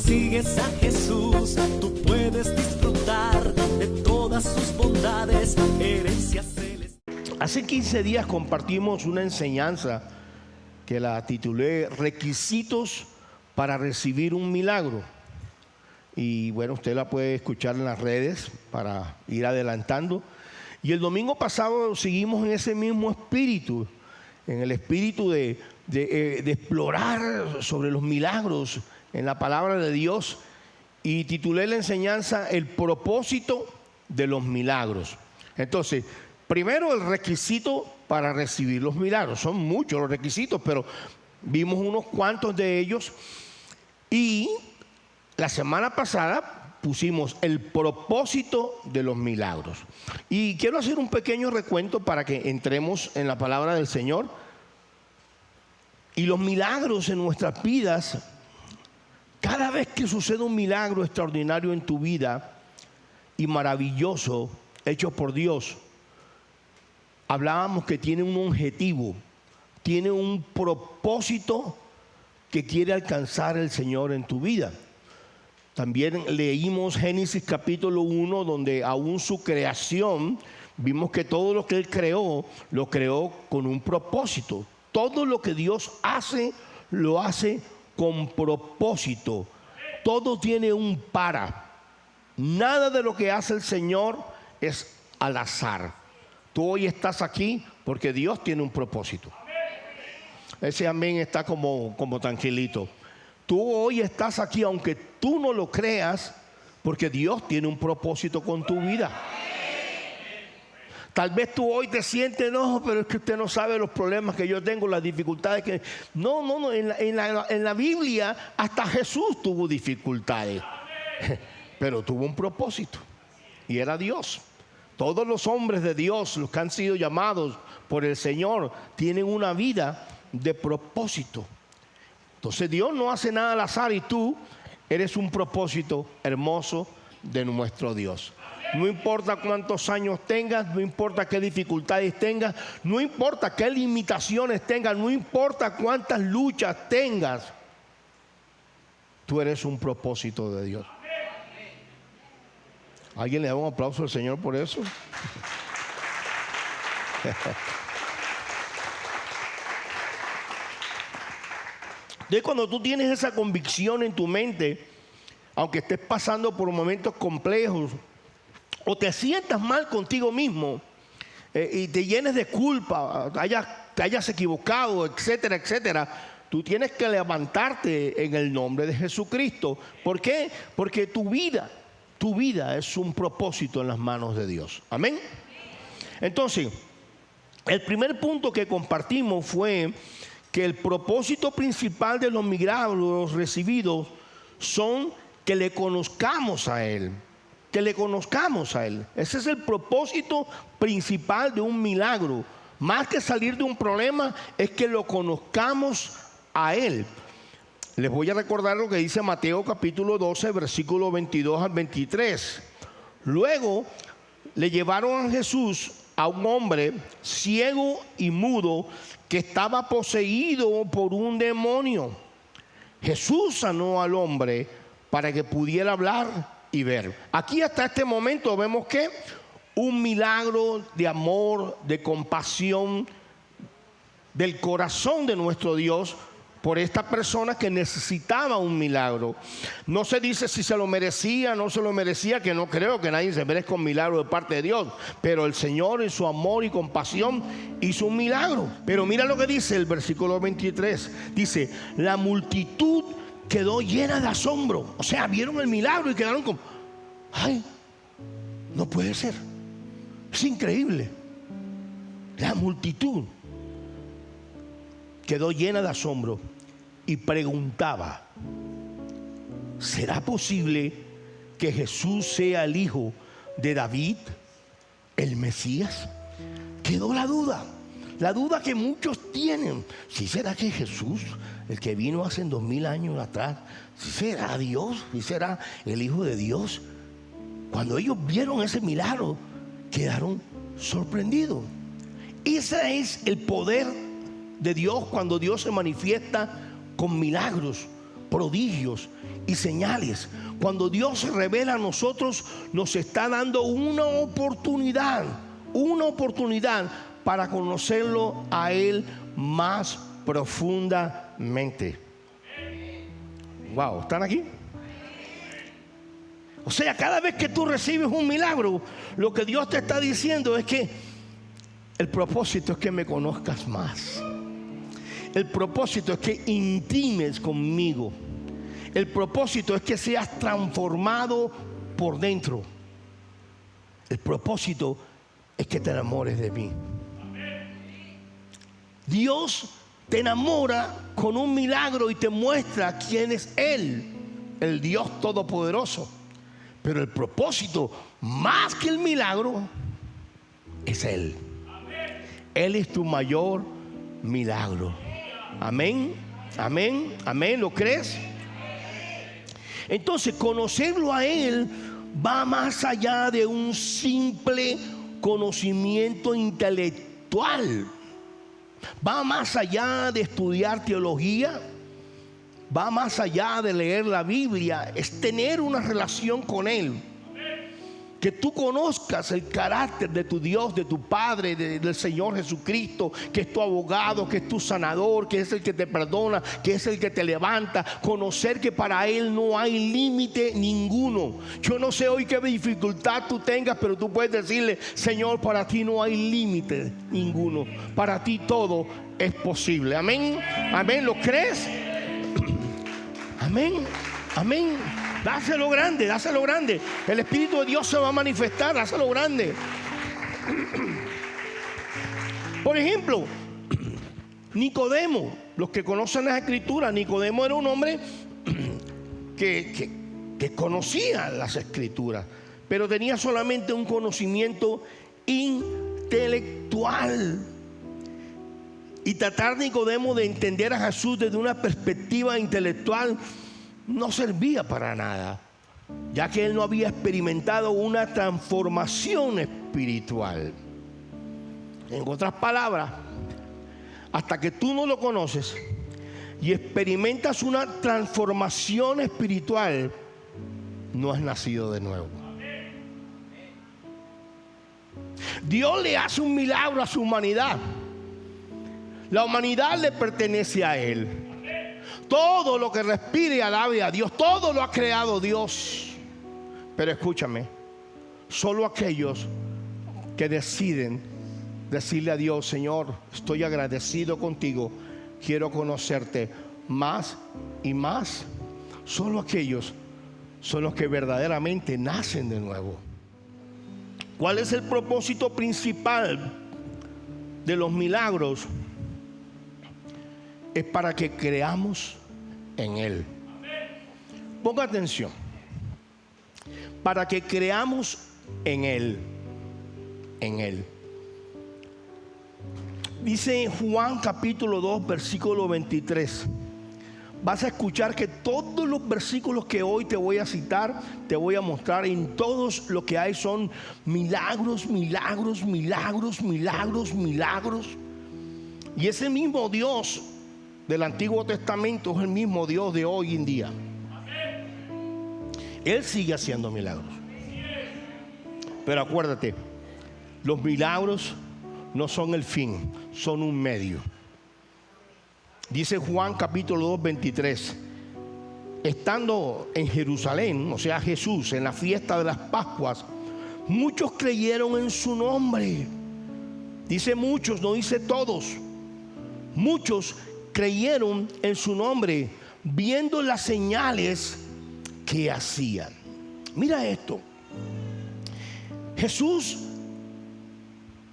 sigues a Jesús, tú puedes disfrutar de todas sus bondades, herencias celestiales. Hace 15 días compartimos una enseñanza que la titulé Requisitos para recibir un milagro. Y bueno, usted la puede escuchar en las redes para ir adelantando. Y el domingo pasado seguimos en ese mismo espíritu, en el espíritu de explorar sobre los milagros en la palabra de Dios. Y titulé la enseñanza El propósito de los milagros. Entonces, primero el requisito para recibir los milagros. Son muchos los requisitos, pero vimos unos cuantos de ellos. Y la semana pasada pusimos el propósito de los milagros. Y quiero hacer un pequeño recuento para que entremos en la palabra del Señor. Y los milagros en nuestras vidas, cada vez que sucede un milagro extraordinario en tu vida y maravilloso, hecho por Dios, hablábamos que tiene un objetivo, tiene un propósito que quiere alcanzar el Señor en tu vida. También leímos Génesis capítulo 1, donde aún su creación, vimos que todo lo que Él creó, lo creó con un propósito. Todo lo que Dios hace, lo hace con propósito. Todo tiene un para. Nada de lo que hace el Señor es al azar. Tú hoy estás aquí porque Dios tiene un propósito. Ese amén está como tranquilito. Tú hoy estás aquí aunque tú no lo creas, porque Dios tiene un propósito con tu vida. Tal vez tú hoy te sientes, no, pero es que usted no sabe los problemas que yo tengo, las dificultades que... No, en la Biblia hasta Jesús tuvo dificultades, pero tuvo un propósito y era Dios. Todos los hombres de Dios, los que han sido llamados por el Señor, tienen una vida de propósito. Entonces Dios no hace nada al azar y tú eres un propósito hermoso de nuestro Dios. No importa cuántos años tengas, no importa qué dificultades tengas, no importa qué limitaciones tengas, no importa cuántas luchas tengas, tú eres un propósito de Dios. ¿Alguien le da un aplauso al Señor por eso? Entonces, cuando tú tienes esa convicción en tu mente, aunque estés pasando por momentos complejos o te sientas mal contigo mismo y te llenes de culpa, te hayas equivocado, etcétera, etcétera, tú tienes que levantarte en el nombre de Jesucristo. ¿Por qué? Porque tu vida es un propósito en las manos de Dios. Amén. Entonces, el primer punto que compartimos fue que el propósito principal de los milagros recibidos son que le conozcamos a Él. Que le conozcamos a Él. Ese es el propósito principal de un milagro. Más que salir de un problema, es que lo conozcamos a Él. Les voy a recordar lo que dice Mateo capítulo 12, versículo 22 al 23. Luego le llevaron a Jesús a un hombre ciego y mudo que estaba poseído por un demonio. Jesús sanó al hombre para que pudiera hablar y ver. Aquí hasta este momento vemos que un milagro de amor, de compasión del corazón de nuestro Dios por esta persona que necesitaba un milagro. No se dice si se lo merecía, no se lo merecía, que no creo que nadie se merezca un milagro de parte de Dios, pero el Señor en su amor y compasión hizo un milagro. Pero mira lo que dice el versículo 23, dice, la multitud quedó llena de asombro. O sea, vieron el milagro y quedaron como, ay, no puede ser, es increíble. La multitud quedó llena de asombro y preguntaba, ¿será posible que Jesús sea el hijo de David, el Mesías? Quedó la duda que muchos tienen. ¿Sí será que Jesús, el que vino hace 2000 años atrás, sí será Dios? ¿Sí será el hijo de Dios? Cuando ellos vieron ese milagro, quedaron sorprendidos. Ese es el poder de Dios cuando Dios se manifiesta con milagros, prodigios y señales. Cuando Dios se revela a nosotros, nos está dando una oportunidad para conocerlo a Él más profundamente. Wow, ¿están aquí? O sea, cada vez que tú recibes un milagro, lo que Dios te está diciendo es que el propósito es que me conozcas más. El propósito es que intimes conmigo. El propósito es que seas transformado por dentro. El propósito es que te enamores de mí. Dios te enamora con un milagro y te muestra quién es Él, el Dios Todopoderoso. Pero el propósito, más que el milagro, es Él. Él es tu mayor milagro. Amén, amén, amén. ¿Lo crees? Entonces, conocerlo a Él va más allá de un simple conocimiento intelectual. Va más allá de estudiar teología. Va más allá de leer la Biblia. Es tener una relación con Él. Que tú conozcas el carácter de tu Dios, de tu Padre, del Señor Jesucristo, que es tu abogado, que es tu sanador, que es el que te perdona, que es el que te levanta. Conocer que para Él no hay límite ninguno. Yo no sé hoy qué dificultad tú tengas, pero tú puedes decirle: Señor, para ti no hay límite ninguno. Para ti todo es posible. Amén, amén. ¿Lo crees? Amén, amén. Dáselo grande, dáselo grande. El Espíritu de Dios se va a manifestar, dáselo grande. Por ejemplo, Nicodemo, los que conocen las Escrituras, Nicodemo era un hombre que conocía las Escrituras, pero tenía solamente un conocimiento intelectual. Y tratar Nicodemo de entender a Jesús desde una perspectiva intelectual no servía para nada, ya que él no había experimentado una transformación espiritual. En otras palabras, hasta que tú no lo conoces y experimentas una transformación espiritual, no has nacido de nuevo. Dios le hace un milagro a su humanidad. La humanidad le pertenece a Él. Todo lo que respire alabe a Dios. Todo lo ha creado Dios. Pero escúchame, solo aquellos que deciden decirle a Dios: Señor, estoy agradecido contigo, quiero conocerte más y más. Solo aquellos son los que verdaderamente nacen de nuevo. ¿Cuál es el propósito principal de los milagros? Es para que creamos en Él. Ponga atención. Para que creamos en Él. En Él. Dice Juan capítulo 2 versículo 23. Vas a escuchar que todos los versículos que hoy te voy a citar, te voy a mostrar, en todos lo que hay son milagros, milagros, milagros, milagros, milagros. Y ese mismo Dios del Antiguo Testamento es el mismo Dios de hoy en día. Él sigue haciendo milagros. Pero acuérdate, los milagros no son el fin, son un medio. Dice Juan capítulo 2, 23. Estando en Jerusalén, o sea Jesús, en la fiesta de las Pascuas, muchos creyeron en su nombre. Dice muchos, no dice todos. Muchos creyeron en su nombre, viendo las señales que hacían. Mira esto. Jesús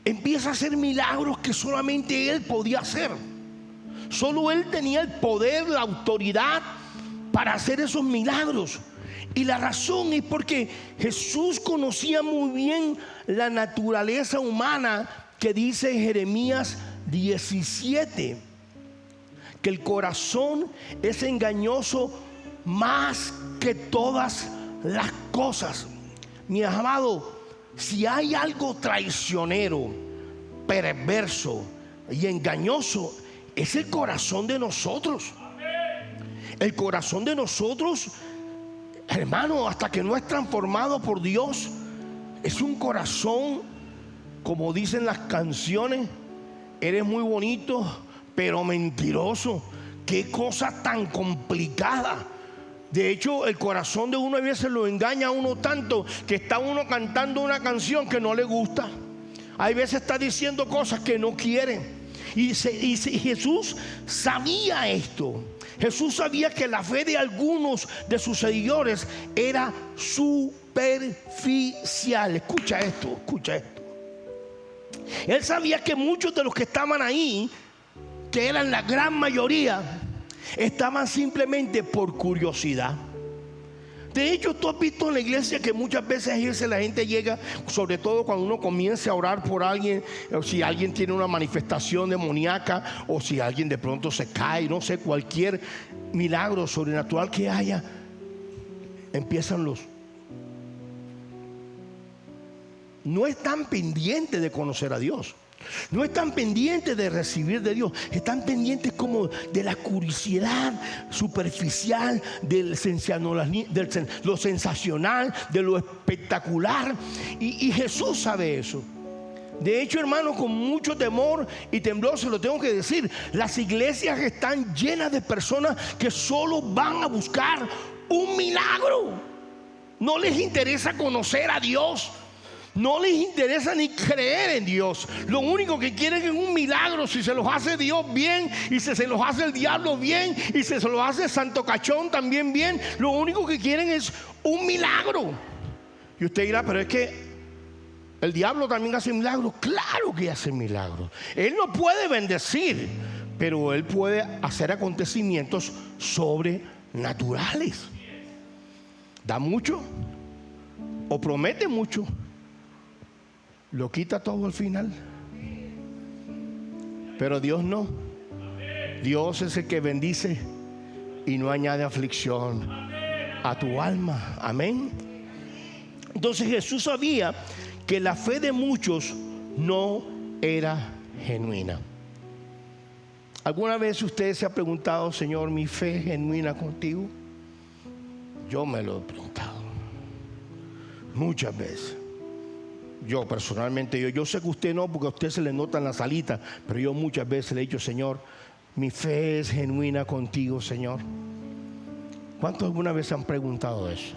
empieza a hacer milagros que solamente Él podía hacer. Solo Él tenía el poder, la autoridad para hacer esos milagros. Y la razón es porque Jesús conocía muy bien la naturaleza humana, que dice Jeremías 17. Que el corazón es engañoso más que todas las cosas. Mi amado, si hay algo traicionero, perverso y engañoso, es el corazón de nosotros. El corazón de nosotros, hermano, hasta que no es transformado por Dios, es un corazón, como dicen las canciones, eres muy bonito, pero mentiroso. Qué cosa tan complicada. De hecho, el corazón de uno a veces lo engaña a uno tanto que está uno cantando una canción que no le gusta. Hay veces está diciendo cosas que no quiere. Y Jesús sabía esto. Jesús sabía que la fe de algunos de sus seguidores era superficial. Escucha esto, escucha esto. Él sabía que muchos de los que estaban ahí, que eran la gran mayoría, estaban simplemente por curiosidad. De hecho, tú has visto en la iglesia que muchas veces la gente llega, sobre todo cuando uno comienza a orar por alguien, o si alguien tiene una manifestación demoníaca, o si alguien de pronto se cae, no sé, cualquier milagro sobrenatural que haya, empiezan no están pendientes de conocer a Dios. No están pendientes de recibir de Dios. Están pendientes como de la curiosidad superficial, lo sensacional, de lo espectacular. Y Jesús sabe eso. De hecho, hermano, con mucho temor y temblor se lo tengo que decir, las iglesias están llenas de personas que solo van a buscar un milagro. No les interesa conocer a Dios. No les interesa ni creer en Dios. Lo único que quieren es un milagro. Si se los hace Dios bien, y si se los hace el diablo bien, y si se los hace Santo Cachón también bien, lo único que quieren es un milagro. Y usted dirá, pero es que el diablo también hace milagros. Claro que hace milagros. Él no puede bendecir, pero él puede hacer acontecimientos sobrenaturales. Da mucho o promete mucho, lo quita todo al final. Pero Dios no. Dios es el que bendice y no añade aflicción a tu alma. Amén. Entonces Jesús sabía que la fe de muchos no era genuina. ¿Alguna vez usted se ha preguntado, Señor, mi fe es genuina contigo? Yo me lo he preguntado muchas veces. Yo personalmente, yo sé que usted no, porque a usted se le nota en la salita, pero yo muchas veces le he dicho, Señor, mi fe es genuina contigo, Señor. ¿Cuántos alguna vez han preguntado eso?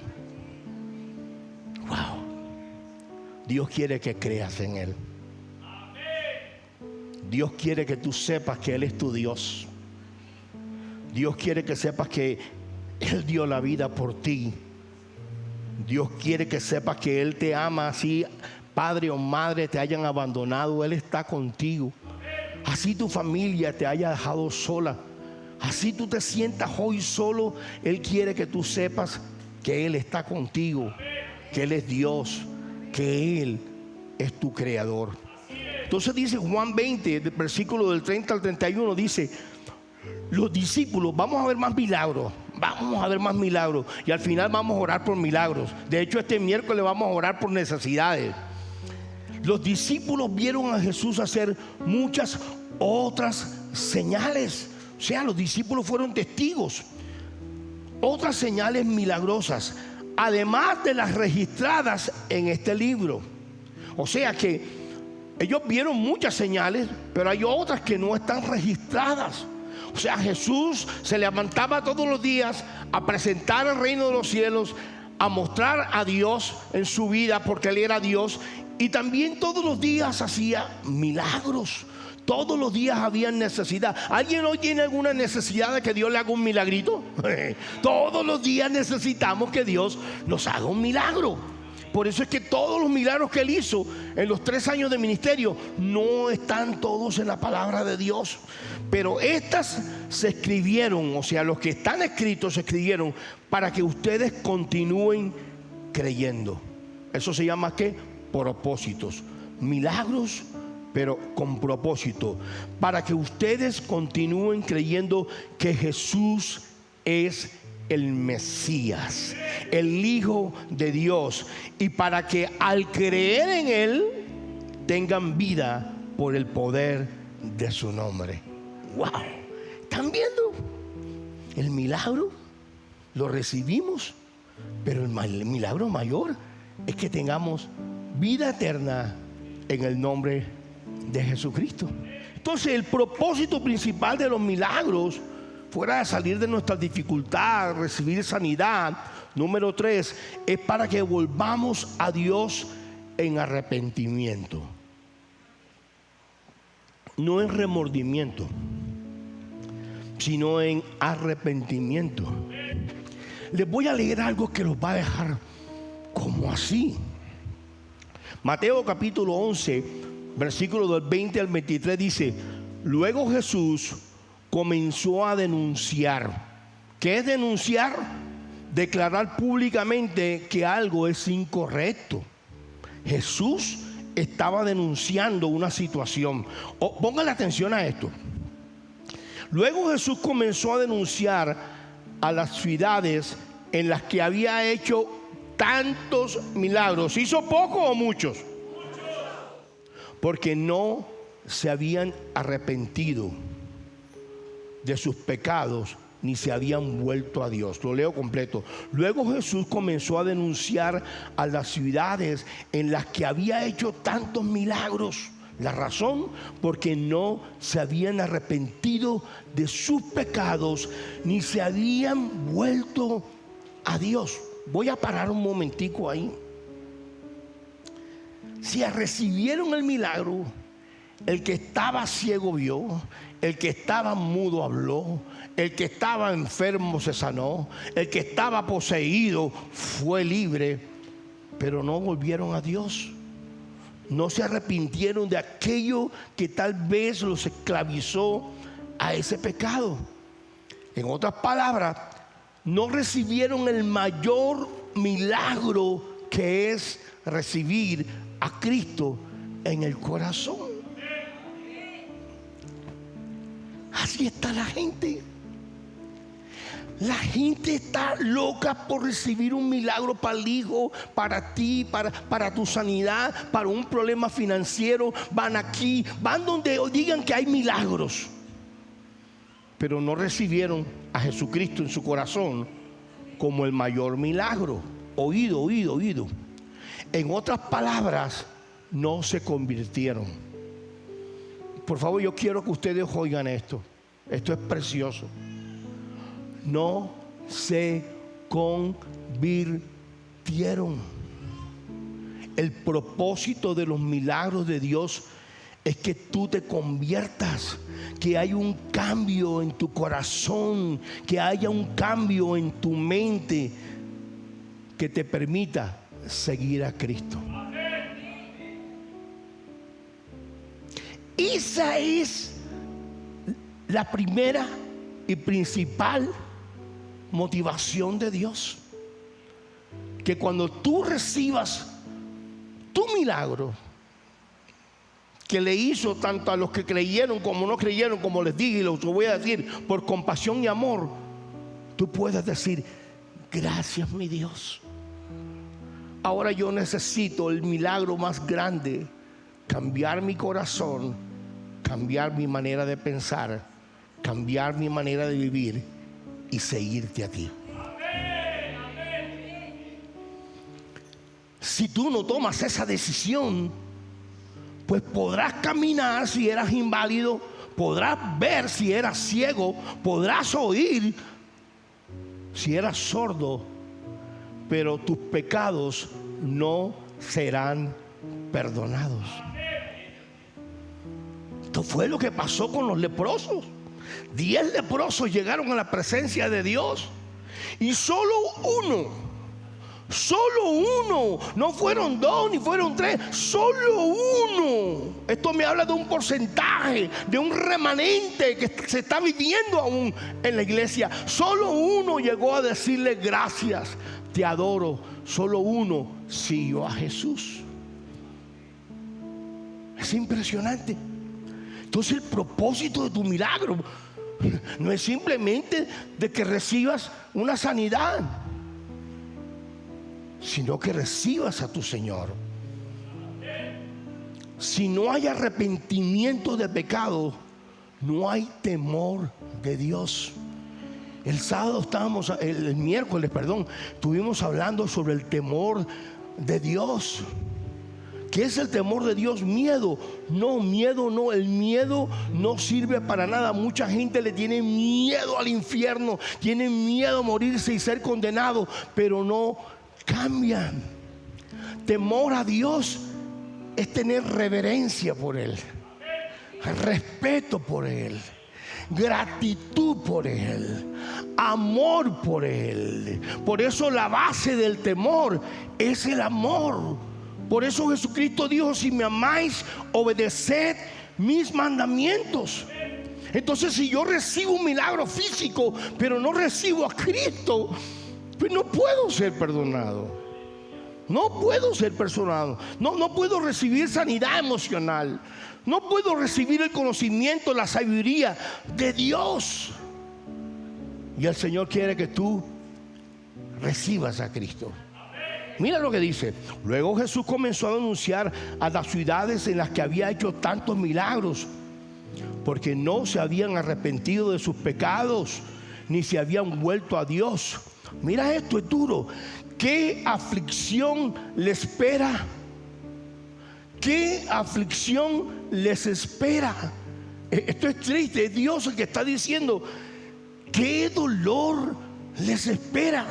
Wow. Dios quiere que creas en Él. Dios quiere que tú sepas que Él es tu Dios. Dios quiere que sepas que Él dio la vida por ti. Dios quiere que sepas que Él te ama, así padre o madre te hayan abandonado, Él está contigo. Así tu familia te haya dejado sola, así tú te sientas hoy solo, Él quiere que tú sepas que Él está contigo, que Él es Dios, que Él es tu creador. Entonces dice Juan 20, versículo del 30 al 31, dice: los discípulos, vamos a ver más milagros. Vamos a ver más milagros. Y al final vamos a orar por milagros. De hecho, este miércoles vamos a orar por necesidades. Los discípulos vieron a Jesús hacer muchas otras señales. O sea, los discípulos fueron testigos. Otras señales milagrosas, además de las registradas en este libro. O sea que ellos vieron muchas señales, pero hay otras que no están registradas. O sea, Jesús se levantaba todos los días a presentar el reino de los cielos, a mostrar a Dios en su vida, porque Él era Dios. Y también todos los días hacía milagros. Todos los días había necesidad. ¿Alguien hoy tiene alguna necesidad de que Dios le haga un milagrito? Todos los días necesitamos que Dios nos haga un milagro. Por eso es que todos los milagros que Él hizo en los 3 años de ministerio no están todos en la palabra de Dios. Pero estas se escribieron, o sea, los que están escritos se escribieron para que ustedes continúen creyendo. Eso se llama ¿qué? Propósitos. Milagros, pero con propósito. Para que ustedes continúen creyendo que Jesús es el Mesías, el Hijo de Dios, y para que al creer en Él tengan vida por el poder de su nombre. ¡Wow! ¿Están viendo? El milagro lo recibimos, pero el milagro mayor es que tengamos vida eterna en el nombre de Jesucristo. Entonces, el propósito principal de los milagros, fuera de salir de nuestras dificultades, recibir sanidad, número 3, es para que volvamos a Dios en arrepentimiento. No en remordimiento, sino en arrepentimiento. Les voy a leer algo que los va a dejar como así. Mateo capítulo 11, versículo del 20 al 23 dice: luego Jesús comenzó a denunciar. ¿Qué es denunciar? Declarar públicamente que algo es incorrecto. Jesús estaba denunciando una situación. Póngale atención a esto. Luego Jesús comenzó a denunciar a las ciudades en las que había hecho tantos milagros. ¿Hizo poco o muchos? Porque no se habían arrepentido de sus pecados ni se habían vuelto a Dios. Lo leo completo. Luego Jesús comenzó a denunciar a las ciudades en las que había hecho tantos milagros. La razón, porque no se habían arrepentido de sus pecados ni se habían vuelto a Dios. Voy a parar un momentico ahí. Si recibieron el milagro, el que estaba ciego vio, el que estaba mudo habló, el que estaba enfermo se sanó, el que estaba poseído fue libre, pero no volvieron a Dios. No se arrepintieron de aquello que tal vez los esclavizó a ese pecado. En otras palabras, no recibieron el mayor milagro, que es recibir a Cristo en el corazón. Así está la gente. La gente está loca por recibir un milagro para el hijo, para ti, para tu sanidad, para un problema financiero. Van aquí, van donde digan que hay milagros, pero no recibieron a Jesucristo en su corazón como el mayor milagro. Oído. En otras palabras, no se convirtieron. Por favor, yo quiero que ustedes oigan esto. Esto es precioso. No se convirtieron. El propósito de los milagros de Dios es que tú te conviertas, que haya un cambio en tu corazón, que haya un cambio en tu mente que te permita seguir a Cristo. Esa es la primera y principal motivación de Dios. Que cuando tú recibas tu milagro, que le hizo tanto a los que creyeron como no creyeron, como les dije y lo voy a decir, por compasión y amor, tú puedas decir: gracias, mi Dios. Ahora yo necesito el milagro más grande, cambiar mi corazón, cambiar mi manera de pensar, cambiar mi manera de vivir y seguirte a ti. Si tú no tomas esa decisión, pues podrás caminar si eras inválido, podrás ver si eras ciego, podrás oír si eras sordo, pero tus pecados no serán perdonados. Esto fue lo que pasó con los leprosos. 10 leprosos llegaron a la presencia de Dios y solo uno, no fueron 2 ni fueron 3, solo uno. Esto me habla de un porcentaje, de un remanente que se está viviendo aún en la iglesia. Solo uno llegó a decirle: gracias, te adoro. Solo uno siguió a Jesús. Es impresionante. Entonces, el propósito de tu milagro no es simplemente de que recibas una sanidad, sino que recibas a tu Señor. Si no hay arrepentimiento de pecado, no hay temor de Dios. El sábado estábamos, el miércoles, perdón, estuvimos hablando sobre el temor de Dios. ¿Qué es el temor de Dios? Miedo. No, miedo no. El miedo no sirve para nada. Mucha gente le tiene miedo al infierno, tiene miedo a morirse y ser condenado, pero no cambian. Temor a Dios es tener reverencia por Él, respeto por Él, gratitud por Él, amor por Él. Por eso la base del temor es el amor. Por eso Jesucristo dijo: si me amáis, obedeced mis mandamientos. Entonces, si yo recibo un milagro físico, pero no recibo a Cristo, pues no puedo ser perdonado. No puedo ser perdonado. No puedo recibir sanidad emocional. No puedo recibir el conocimiento, la sabiduría de Dios. Y el Señor quiere que tú recibas a Cristo. Mira lo que dice. Luego Jesús comenzó a anunciar a las ciudades en las que había hecho tantos milagros, porque no se habían arrepentido de sus pecados, ni se habían vuelto a Dios. Mira, esto es duro. ¿Qué aflicción les espera? ¿Qué aflicción les espera? Esto es triste. Es Dios el que está diciendo: ¿qué dolor les espera?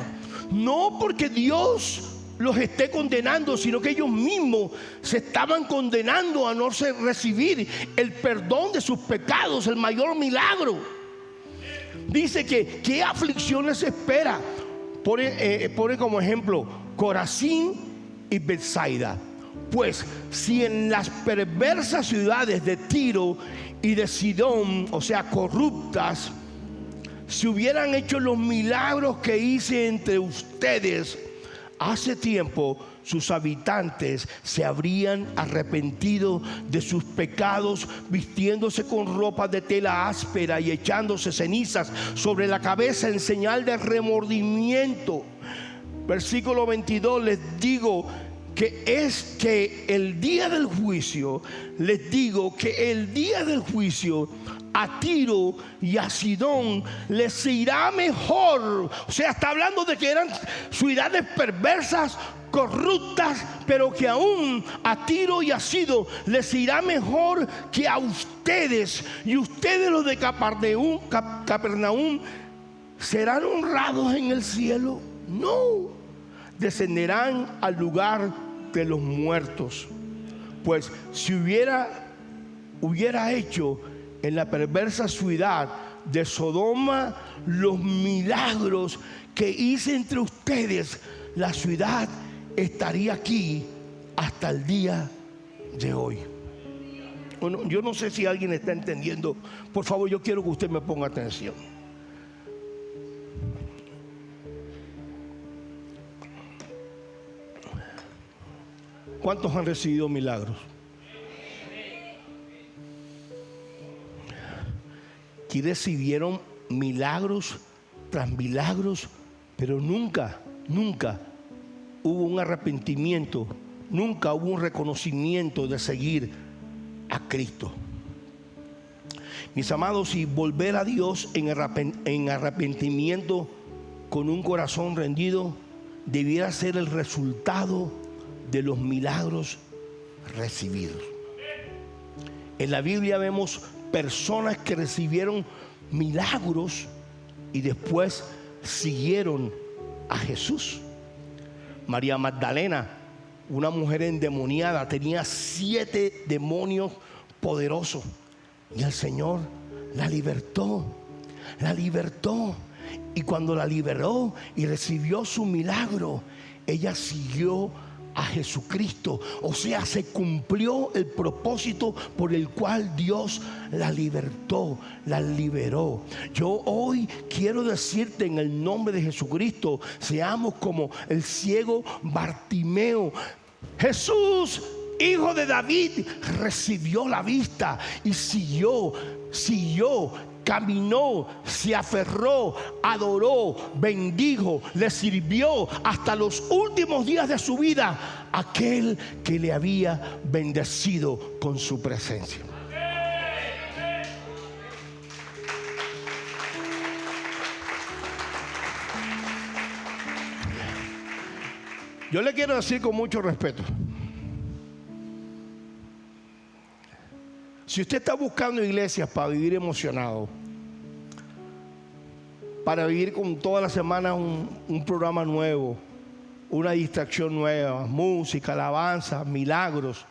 No porque Dios los esté condenando, sino que ellos mismos se estaban condenando a no recibir el perdón de sus pecados, el mayor milagro. Dice que ¿qué aflicción les espera? Pone como ejemplo Corazín y Betsaida. Pues si en las perversas ciudades de Tiro y de Sidón, o sea, corruptas, si hubieran hecho los milagros que hice entre ustedes hace tiempo, sus habitantes se habrían arrepentido de sus pecados, vistiéndose con ropa de tela áspera y echándose cenizas sobre la cabeza en señal de remordimiento. Versículo 22, les digo que el día del juicio, les digo que el día del juicio a Tiro y a Sidón les irá mejor. O sea, está hablando de que eran ciudades perversas, corruptas, pero que aún a Tiro y a Sidón les irá mejor que a ustedes. Y ustedes, los de Capernaum, ¿serán honrados en el cielo? No, descenderán al lugar de los muertos. Pues si hubiera hecho en la perversa ciudad de Sodoma los milagros que hice entre ustedes, la ciudad estaría aquí hasta el día de hoy. Bueno, yo no sé si alguien está entendiendo. Por favor, yo quiero que usted me ponga atención. ¿Cuántos han recibido milagros? Y recibieron milagros tras milagros, pero nunca hubo un arrepentimiento, nunca hubo un reconocimiento de seguir a Cristo. Mis amados, y volver a Dios en arrepentimiento con un corazón rendido debiera ser el resultado de los milagros recibidos. En la Biblia vemos personas que recibieron milagros y después siguieron a Jesús. María Magdalena, una mujer endemoniada, tenía 7 demonios poderosos y el Señor la libertó. Y cuando la liberó y recibió su milagro, ella siguió a Jesucristo. O sea, se cumplió el propósito por el cual Dios la libertó, la liberó. Yo hoy quiero decirte en el nombre de Jesucristo, seamos como el ciego Bartimeo. Jesús, hijo de David, recibió la vista y siguió, caminó, se aferró, adoró, bendijo, le sirvió hasta los últimos días de su vida aquel que le había bendecido con su presencia. Yo le quiero decir con mucho respeto, si usted está buscando iglesias para vivir emocionado, para vivir con toda la semana un programa nuevo, una distracción nueva, música, alabanza, milagros,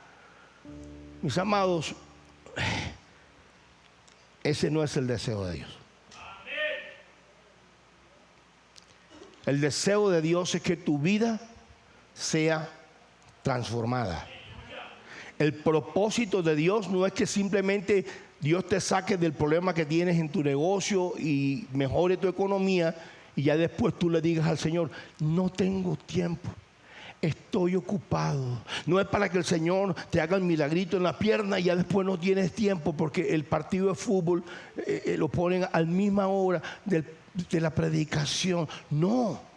mis amados, ese no es el deseo de Dios. El deseo de Dios es que tu vida sea transformada. El propósito de Dios no es que simplemente Dios te saque del problema que tienes en tu negocio y mejore tu economía y ya después tú le digas al Señor, no tengo tiempo, estoy ocupado. No es para que el Señor te haga el milagrito en la pierna y ya después no tienes tiempo porque el partido de fútbol lo ponen a la misma hora de la predicación. No.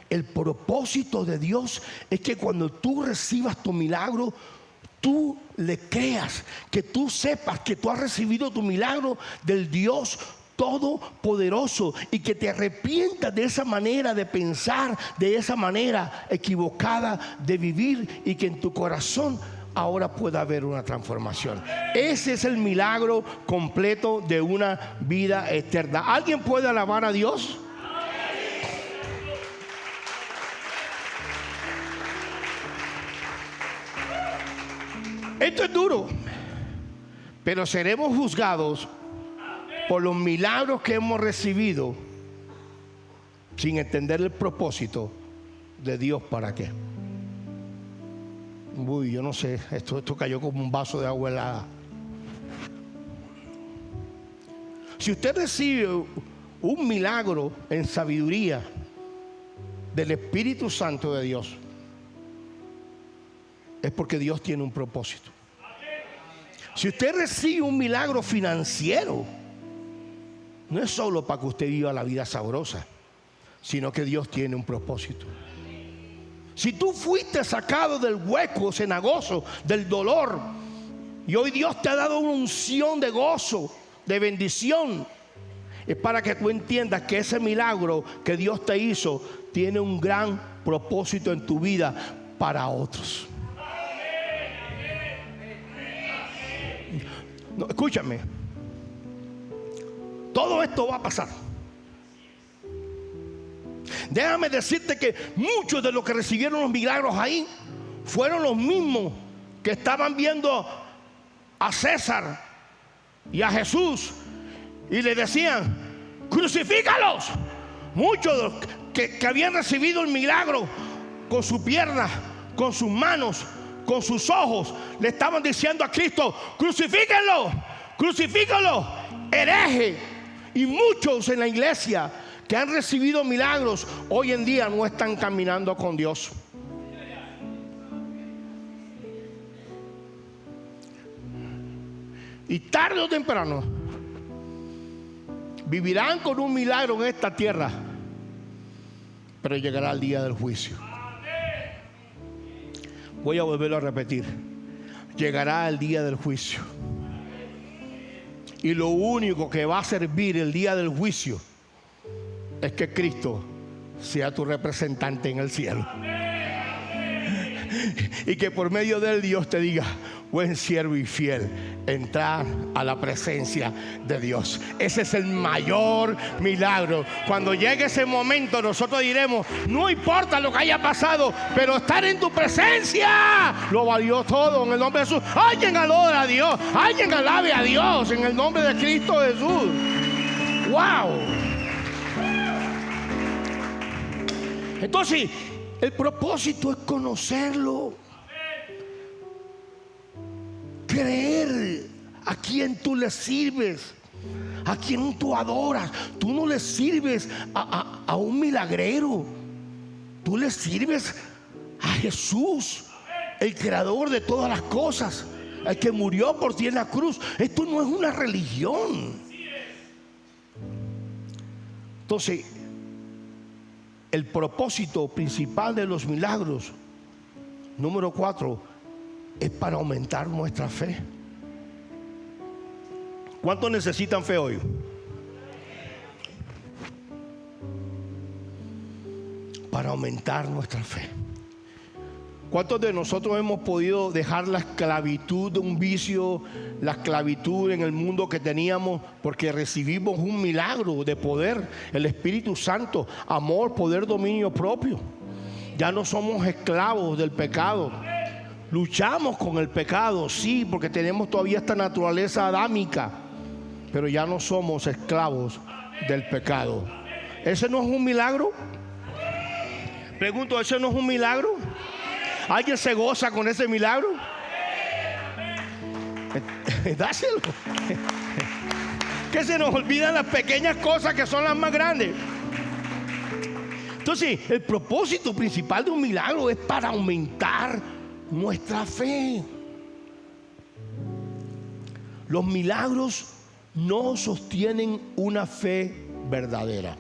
El propósito de Dios es que cuando tú recibas tu milagro, tú le creas, que tú sepas que tú has recibido tu milagro del Dios Todopoderoso y que te arrepientas de esa manera de pensar, de esa manera equivocada de vivir y que en tu corazón ahora pueda haber una transformación. Ese es el milagro completo de una vida eterna. ¿Alguien puede alabar a Dios? Esto es duro, pero seremos juzgados por los milagros que hemos recibido sin entender el propósito de Dios para qué. Uy, yo no sé, esto cayó como un vaso de agua helada. Si usted recibe un milagro en sabiduría del Espíritu Santo de Dios, es porque Dios tiene un propósito. Si usted recibe un milagro financiero, no es solo para que usted viva la vida sabrosa, sino que Dios tiene un propósito. Si tú fuiste sacado del hueco cenagoso, del dolor, y hoy Dios te ha dado una unción de gozo, de bendición, es para que tú entiendas que ese milagro que Dios te hizo tiene un gran propósito en tu vida para otros. No, escúchame, todo esto va a pasar. Déjame decirte que muchos de los que recibieron los milagros ahí fueron los mismos que estaban viendo a César y a Jesús y le decían, crucifícalos. Muchos de los que habían recibido el milagro con su pierna, con sus manos, con sus ojos, le estaban diciendo a Cristo, crucifíquenlo, crucifíquenlo, hereje. Y muchos en la iglesia que han recibido milagros hoy en día no están caminando con Dios. Y tarde o temprano vivirán con un milagro en esta tierra, pero llegará el día del juicio. Voy a volverlo a repetir. Llegará el día del juicio. Y lo único que va a servir el día del juicio es que Cristo sea tu representante en el cielo. Y que por medio de él Dios te diga, buen siervo y fiel, entrar a la presencia de Dios. Ese es el mayor milagro. Cuando llegue ese momento nosotros diremos, no importa lo que haya pasado, pero estar en tu presencia lo valió todo. En el nombre de Jesús, alguien adora a Dios, alguien alabe a Dios en el nombre de Cristo Jesús. ¡Wow! Entonces el propósito es conocerlo, creer a quien tú le sirves, a quien tú adoras. Tú no le sirves a un milagrero, tú le sirves a Jesús, el creador de todas las cosas, el que murió por ti en la cruz. Esto no es una religión. Entonces, el propósito principal de los milagros, número 4, es para aumentar nuestra fe. ¿Cuántos necesitan fe hoy? Para aumentar nuestra fe. ¿Cuántos de nosotros hemos podido dejar la esclavitud de un vicio, la esclavitud en el mundo que teníamos, porque recibimos un milagro de poder, el Espíritu Santo, amor, poder, dominio propio? Ya no somos esclavos del pecado. Luchamos con el pecado, sí, porque tenemos todavía esta naturaleza adámica, pero ya no somos esclavos del pecado. ¿Ese no es un milagro? Pregunto, ¿ese no es un milagro? ¿Alguien se goza con ese milagro? Dáselo. Que se nos olvidan las pequeñas cosas que son las más grandes. Entonces, el propósito principal de un milagro es para aumentar nuestra fe. Los milagros no sostienen una fe verdadera.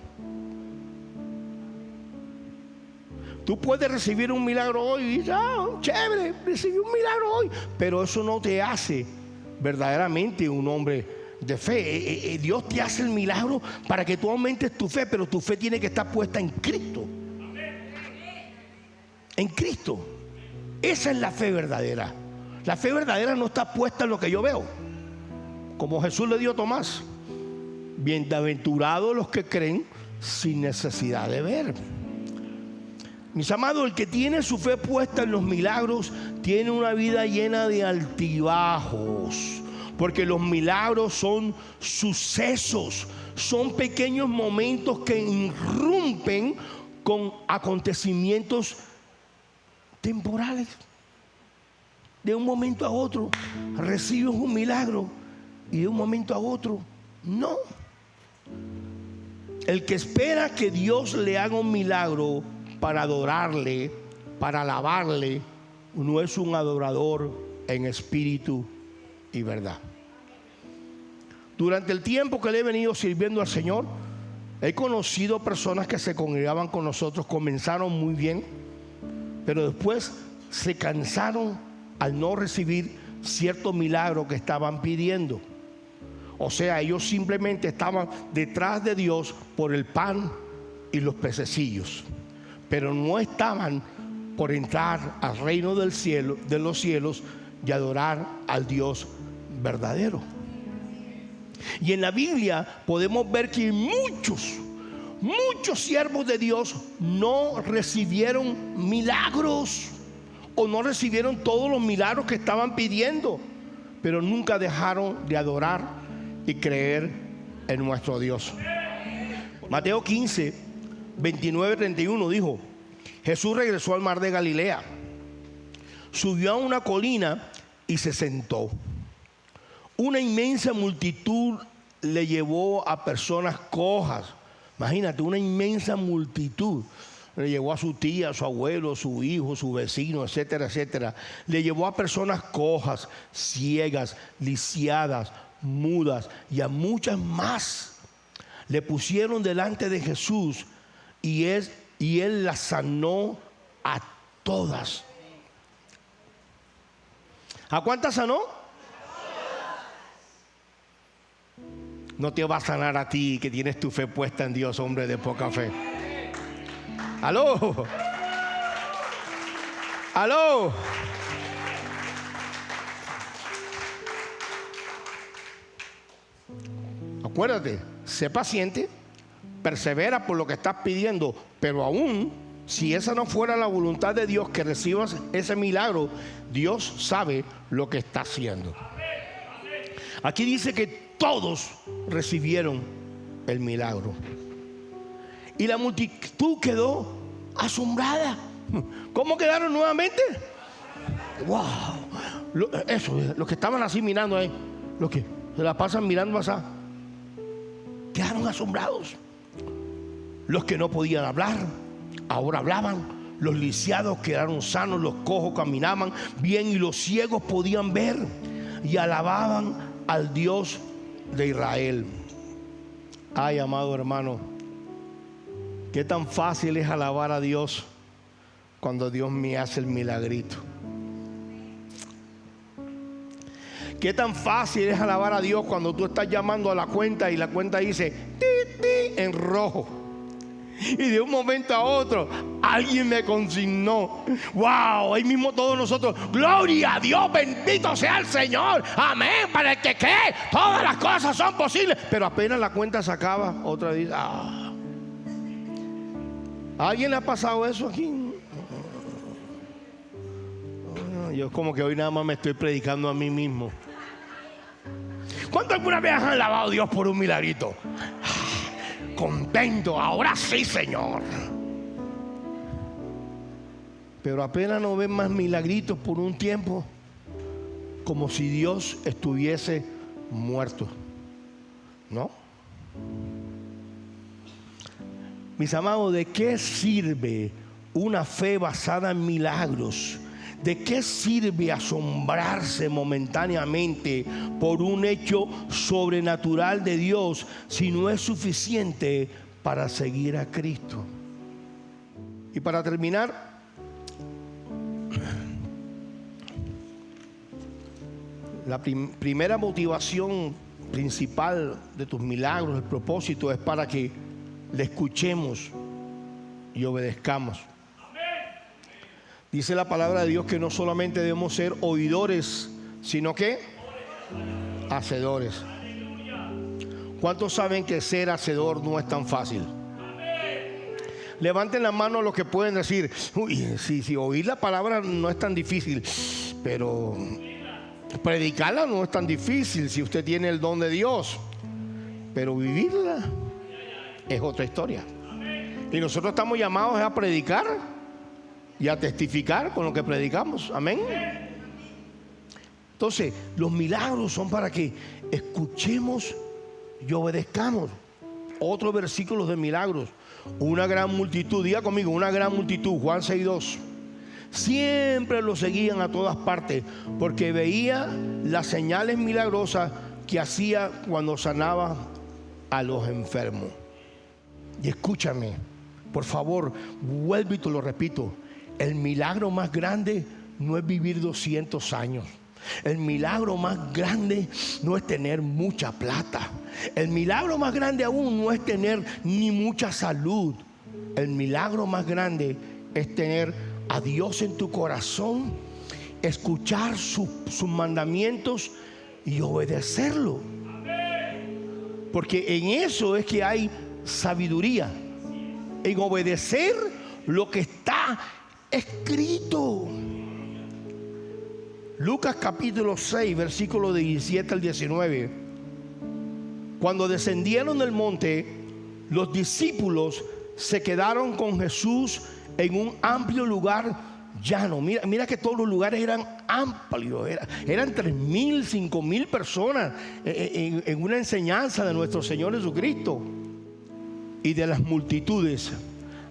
Tú puedes recibir un milagro hoy y dices, chévere, recibí un milagro hoy, pero eso no te hace verdaderamente un hombre de fe. Dios te hace el milagro para que tú aumentes tu fe, pero tu fe tiene que estar puesta en Cristo. En Cristo. Esa es la fe verdadera. La fe verdadera no está puesta en lo que yo veo. Como Jesús le dio a Tomás: bienaventurados los que creen sin necesidad de ver. Mis amados, el que tiene su fe puesta en los milagros tiene una vida llena de altibajos, porque los milagros son sucesos, son pequeños momentos que irrumpen con acontecimientos temporales. De un momento a otro recibes un milagro y de un momento a otro no. El que espera que Dios le haga un milagro para adorarle, para alabarle, no es un adorador en espíritu y verdad. Durante el tiempo que le he venido sirviendo al Señor, he conocido personas que se congregaban con nosotros, comenzaron muy bien, pero después se cansaron al no recibir cierto milagro que estaban pidiendo. O sea, ellos simplemente estaban detrás de Dios por el pan y los pececillos, pero no estaban por entrar al reino del cielo, de los cielos, y adorar al Dios verdadero. Y en la Biblia podemos ver que muchos siervos de Dios no recibieron milagros, o no recibieron todos los milagros que estaban pidiendo, pero nunca dejaron de adorar y creer en nuestro Dios. Mateo 15, 29-31 dijo: Jesús regresó al mar de Galilea, subió a una colina y se sentó. Una inmensa multitud le llevó a personas cojas. Imagínate, una inmensa multitud. Le llevó a su tía, a su abuelo, a su hijo, a su vecino, etcétera, etcétera. Le llevó a personas cojas, ciegas, lisiadas, mudas y a muchas más. Le pusieron delante de Jesús y él las sanó a todas. ¿A cuántas sanó? No te va a sanar a ti, que tienes tu fe puesta en Dios, hombre de poca fe. ¡Aló! ¡Aló! Acuérdate, sé paciente, persevera por lo que estás pidiendo, pero aún si esa no fuera la voluntad de Dios, que recibas ese milagro, Dios sabe lo que está haciendo. Aquí dice que todos recibieron el milagro. Y la multitud quedó asombrada. ¿Cómo quedaron nuevamente? ¡Wow! Los que estaban así mirando ahí, los que se la pasan mirando así, quedaron asombrados. Los que no podían hablar, ahora hablaban. Los lisiados quedaron sanos, los cojos caminaban bien y los ciegos podían ver y alababan al Dios de Israel. Ay, amado hermano, qué tan fácil es alabar a Dios cuando Dios me hace el milagrito. Qué tan fácil es alabar a Dios cuando tú estás llamando a la cuenta y la cuenta dice ti, ti, en rojo. Y de un momento a otro, alguien me consignó. ¡Wow! Ahí mismo todos nosotros, ¡gloria a Dios! ¡Bendito sea el Señor! ¡Amén! Para el que cree, todas las cosas son posibles. Pero apenas la cuenta se acaba, otra vez. ¿A alguien le ha pasado eso aquí? Yo como que hoy nada más me estoy predicando a mí mismo. ¿Cuánto alguna vez han alabado a Dios por un milagrito? Contento, ahora sí, Señor. Pero apenas no ven más milagritos por un tiempo, como si Dios estuviese muerto. ¿No? Mis amados, ¿de qué sirve una fe basada en milagros? ¿De qué sirve asombrarse momentáneamente por un hecho sobrenatural de Dios si no es suficiente para seguir a Cristo? Y para terminar, la primera motivación principal de tus milagros, el propósito es para que le escuchemos y obedezcamos. Dice la palabra de Dios que no solamente debemos ser oidores, sino que hacedores. ¿Cuántos saben que ser hacedor no es tan fácil? Levanten la mano los que pueden decir, uy, si oír la palabra no es tan difícil, pero predicarla no es tan difícil si usted tiene el don de Dios, pero vivirla es otra historia. Y nosotros estamos llamados a predicar y a testificar con lo que predicamos. Amén. Entonces, los milagros son para que escuchemos y obedezcamos. Otro versículo de milagros. Una gran multitud, diga conmigo, una gran multitud, Juan 6:2. Siempre lo seguían a todas partes, porque veía las señales milagrosas que hacía cuando sanaba a los enfermos. Y escúchame, por favor, vuelvo y te lo repito. El milagro más grande no es vivir 200 años. El milagro más grande no es tener mucha plata. El milagro más grande aún no es tener ni mucha salud. El milagro más grande es tener a Dios en tu corazón, escuchar sus mandamientos y obedecerlo. Porque en eso es que hay sabiduría, en obedecer lo que está escrito. Lucas capítulo 6, versículo 17 al 19. Cuando descendieron del monte, los discípulos se quedaron con Jesús en un amplio lugar llano. Mira que todos los lugares eran amplios. Eran 3,000, 5,000 personas en una enseñanza de nuestro Señor Jesucristo. Y de las multitudes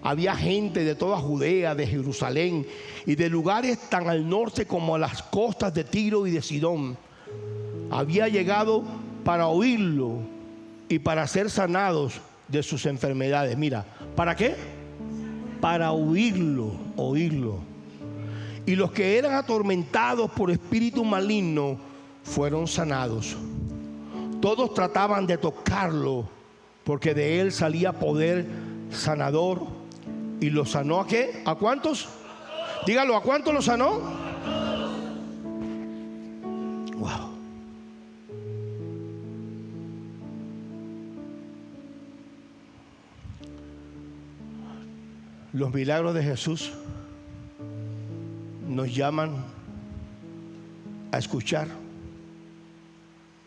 había gente de toda Judea, de Jerusalén y de lugares tan al norte como a las costas de Tiro y de Sidón. Había llegado para oírlo y para ser sanados de sus enfermedades. Mira, ¿para qué? Para oírlo. Y los que eran atormentados por espíritu maligno fueron sanados. Todos trataban de tocarlo, porque de él salía poder sanador. ¿Y lo sanó a qué? ¿A cuántos? Dígalo, ¿a cuántos lo sanó? Wow. Los milagros de Jesús nos llaman a escuchar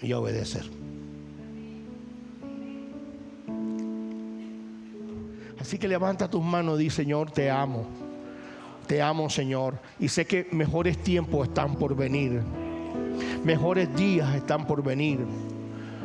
y a obedecer. Así que levanta tus manos y di: Señor, te amo. Te amo, Señor. Y sé que mejores tiempos están por venir. Mejores días están por venir.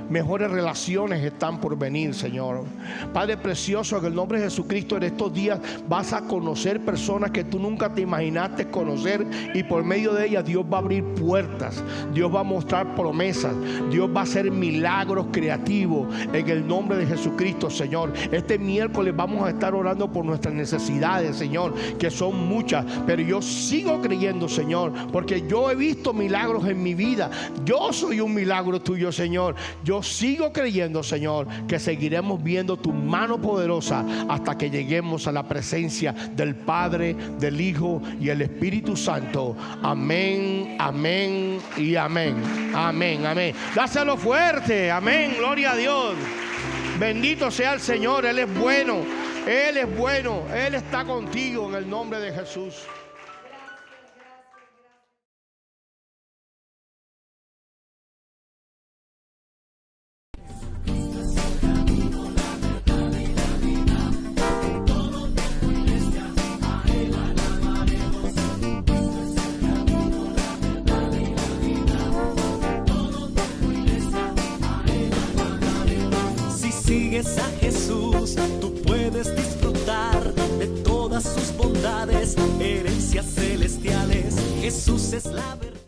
Mejores relaciones están por venir, Señor. Padre precioso, en el nombre de Jesucristo, en estos días vas a conocer personas que tú nunca te imaginaste conocer, y por medio de ellas Dios va a abrir puertas, Dios va a mostrar promesas, Dios va a hacer milagros creativos en el nombre de Jesucristo, Señor. Este miércoles vamos a estar orando por nuestras necesidades, Señor, que son muchas, pero yo sigo creyendo, Señor, porque yo he visto milagros en mi vida. Yo soy un milagro tuyo, Señor. Yo yo sigo creyendo, Señor, que seguiremos viendo tu mano poderosa hasta que lleguemos a la presencia del Padre, del Hijo y el Espíritu Santo. Amén, amén y amén. Amén, amén. Dáselo fuerte. Amén, gloria a Dios. Bendito sea el Señor. Él es bueno. Él es bueno. Él está contigo en el nombre de Jesús. Sigues a Jesús, tú puedes disfrutar de todas sus bondades, herencias celestiales. Jesús es la verdad.